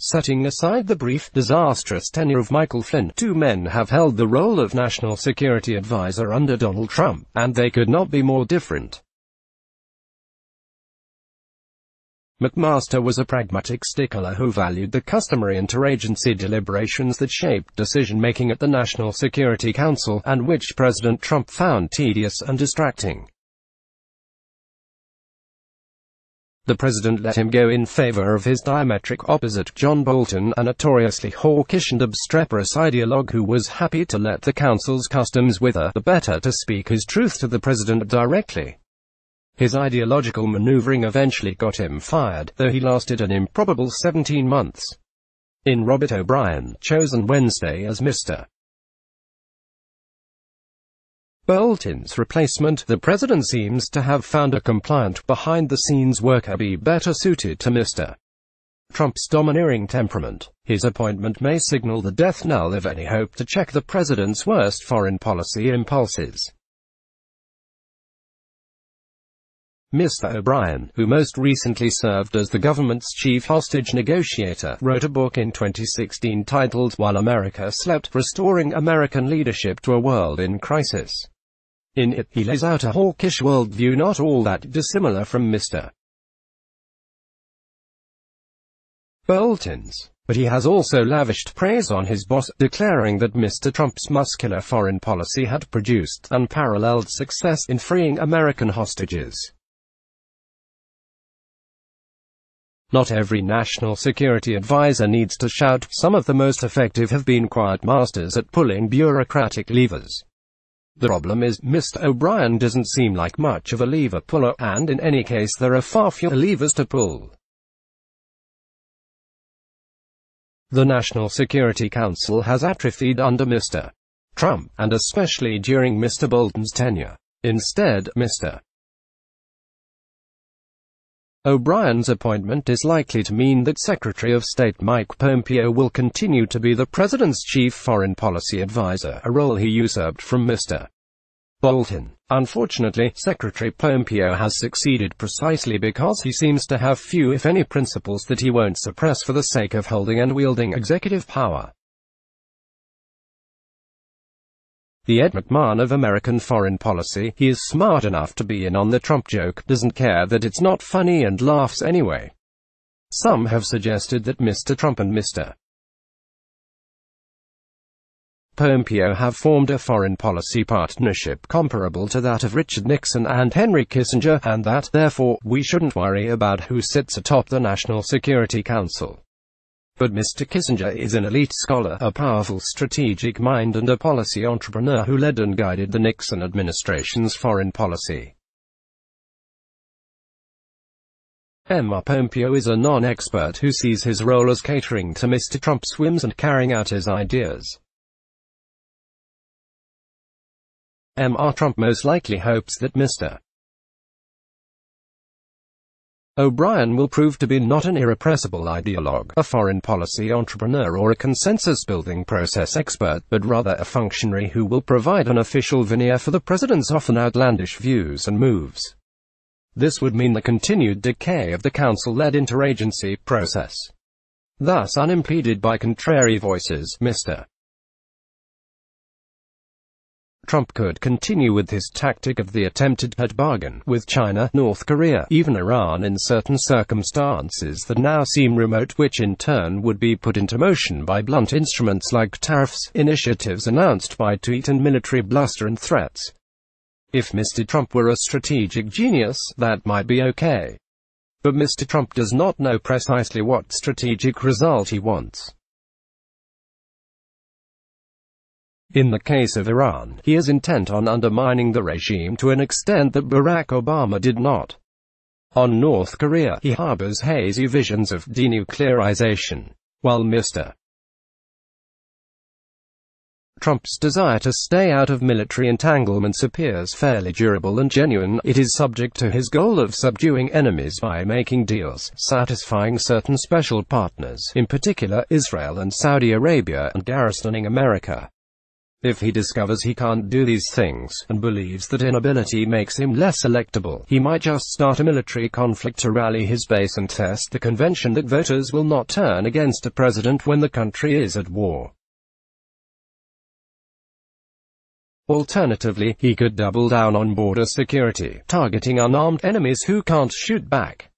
Setting aside the brief, disastrous tenure of Michael Flynn, two men have held the role of National Security Advisor under Donald Trump, and they could not be more different. McMaster was a pragmatic stickler who valued the customary interagency deliberations that shaped decision-making at the National Security Council, and which President Trump found tedious and distracting. The president let him go in favor of his diametric opposite, John Bolton, a notoriously hawkish and obstreperous ideologue who was happy to let the council's customs wither, the better to speak his truth to the president directly. His ideological maneuvering eventually got him fired, though he lasted an improbable 17 months. In Robert O'Brien, chosen Wednesday as Mr. Bolton's replacement, the president seems to have found a compliant, behind-the-scenes worker be better suited to Mr. Trump's domineering temperament. His appointment may signal the death knell of any hope to check the president's worst foreign policy impulses. Mr. O'Brien, who most recently served as the government's chief hostage negotiator, wrote a book in 2016 titled "While America Slept: Restoring American Leadership to a World in Crisis." In it, he lays out a hawkish worldview not all that dissimilar from Mr. Bolton's, but he has also lavished praise on his boss, declaring that Mr. Trump's muscular foreign policy had produced unparalleled success in freeing American hostages. Not every national security advisor needs to shout. Some of the most effective have been quiet masters at pulling bureaucratic levers. The problem is, Mr. O'Brien doesn't seem like much of a lever puller, and in any case there are far fewer levers to pull. The National Security Council has atrophied under Mr. Trump, and especially during Mr. Bolton's tenure. Instead, Mr. O'Brien's appointment is likely to mean that Secretary of State Mike Pompeo will continue to be the president's chief foreign policy advisor, a role he usurped from Mr. Bolton. Unfortunately, Secretary Pompeo has succeeded precisely because he seems to have few if any principles that he won't suppress for the sake of holding and wielding executive power. The Ed McMahon of American foreign policy, he is smart enough to be in on the Trump joke, doesn't care that it's not funny and laughs anyway. Some have suggested that Mr. Trump and Mr. Pompeo have formed a foreign policy partnership comparable to that of Richard Nixon and Henry Kissinger, and that, therefore, we shouldn't worry about who sits atop the National Security Council. But Mr. Kissinger is an elite scholar, a powerful strategic mind and a policy entrepreneur who led and guided the Nixon administration's foreign policy. Pompeo is a non-expert who sees his role as catering to Mr. Trump's whims and carrying out his ideas. Trump most likely hopes that Mr. O'Brien will prove to be not an irrepressible ideologue, a foreign policy entrepreneur or a consensus-building process expert, but rather a functionary who will provide an official veneer for the president's often outlandish views and moves. This would mean the continued decay of the council-led interagency process. Thus unimpeded by contrary voices, Mr. Trump could continue with his tactic of the attempted hard bargain with China, North Korea, even Iran in certain circumstances that now seem remote, which in turn would be put into motion by blunt instruments like tariffs, initiatives announced by tweet and military bluster and threats. If Mr. Trump were a strategic genius, that might be okay. But Mr. Trump does not know precisely what strategic result he wants. In the case of Iran, he is intent on undermining the regime to an extent that Barack Obama did not. On North Korea, he harbors hazy visions of denuclearization, while Mr. Trump's desire to stay out of military entanglements appears fairly durable and genuine. It is subject to his goal of subduing enemies by making deals, satisfying certain special partners, in particular Israel and Saudi Arabia, and garrisoning America. If he discovers he can't do these things, and believes that inability makes him less electable, he might just start a military conflict to rally his base and test the convention that voters will not turn against a president when the country is at war. Alternatively, he could double down on border security, targeting unarmed enemies who can't shoot back.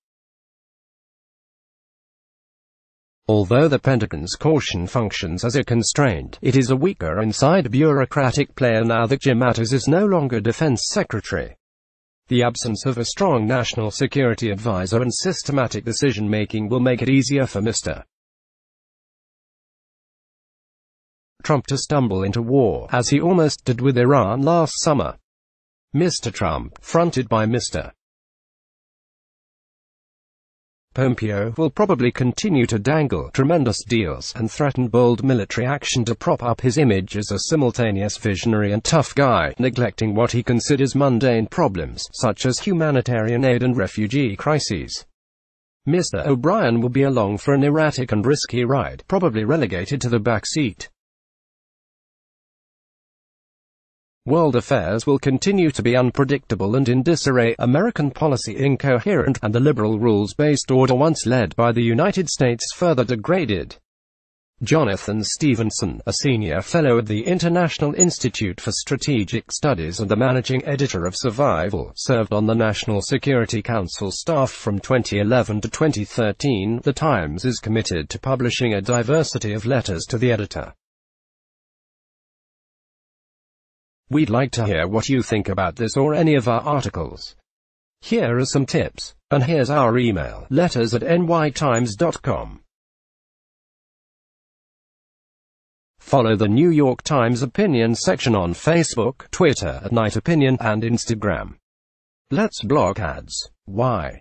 Although the Pentagon's caution functions as a constraint, it is a weaker inside bureaucratic player now that Jim Mattis is no longer Defense Secretary. The absence of a strong national security advisor and systematic decision-making will make it easier for Mr. Trump to stumble into war, as he almost did with Iran last summer. Mr. Trump, fronted by Mr. Pompeo, will probably continue to dangle tremendous deals and threaten bold military action to prop up his image as a simultaneous visionary and tough guy, neglecting what he considers mundane problems, such as humanitarian aid and refugee crises. Mr. O'Brien will be along for an erratic and risky ride, probably relegated to the back seat. World affairs will continue to be unpredictable and in disarray, American policy incoherent, and the liberal rules-based order once led by the United States further degraded. Jonathan Stevenson, a senior fellow at the International Institute for Strategic Studies and the managing editor of Survival, served on the National Security Council staff from 2011 to 2013. The Times is committed to publishing a diversity of letters to the editor. We'd like to hear what you think about this or any of our articles. Here are some tips, and here's our email, letters@nytimes.com. Follow the New York Times opinion section on Facebook, Twitter @NightOpinion, and Instagram. Let's block ads. Why?